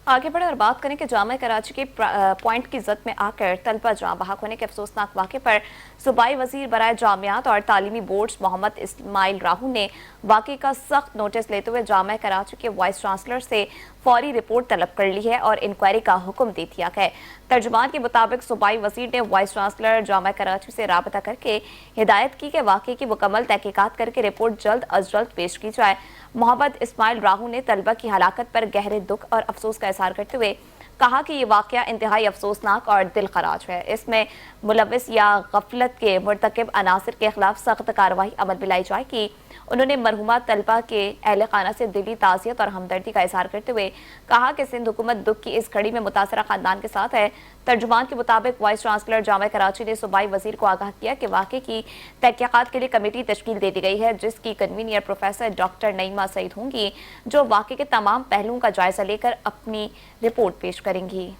आगे बढ़े और बात करें कि जामिया कराची के पॉइंट की जद में आकर तलबा जाँ बहक होने के अफसोसनाक वाक़े पर सूबाई वज़ीर बराए जामियात और तालीमी बोर्ड्स मोहम्मद इस्माइल राहू ने वाक़े का सख्त नोटिस लेते हुए जामिया कराची के वाइस चांसलर से फौरी रिपोर्ट तलब कर ली है और इंक्वायरी का हुक्म दे दिया गया। तर्जुमान के मुताबिक सूबाई वज़ीर ने वाइस चांसलर जामिया कराची से राबता करके हिदायत की कि वाक़े की मुकम्मल तहकीकात करके रिपोर्ट जल्द अज जल्द पेश की जाए। मोहम्मद इस्माइल राहू ने तलबा की हलाकत पर गहरे दुख और अफसोस का इज़हार करते हुए कहा कि ये वाक़या इंतहाई अफसोसनाक और दिल खराज है। इसमें मुलविस या गफलत के मुर्तकिब अनासिर के खिलाफ सख्त कार्रवाई अमल में लाई जाएगी। उन्होंने मरहुमा तलबा के अहले खाना से दिली ताज़ियत और हमदर्दी का इज़हार करते हुए कहा कि सिंध हुकूमत दुख की इस घड़ी में मुतासरा खानदान के साथ है। तर्जुमान के मुताबिक वाइस चांसलर जामिया कराची ने सूबाई वज़ीर को आगाह किया कि वाक़े की तहक़ीक़ात के लिए कमेटी तश्कील दे दी गई है, जिसकी कन्वीनर प्रोफेसर डॉक्टर नईमा सईद होंगी, जो वाक़े के तमाम पहलुओं का जायज़ा लेकर अपनी रिपोर्ट पेश करेंगी।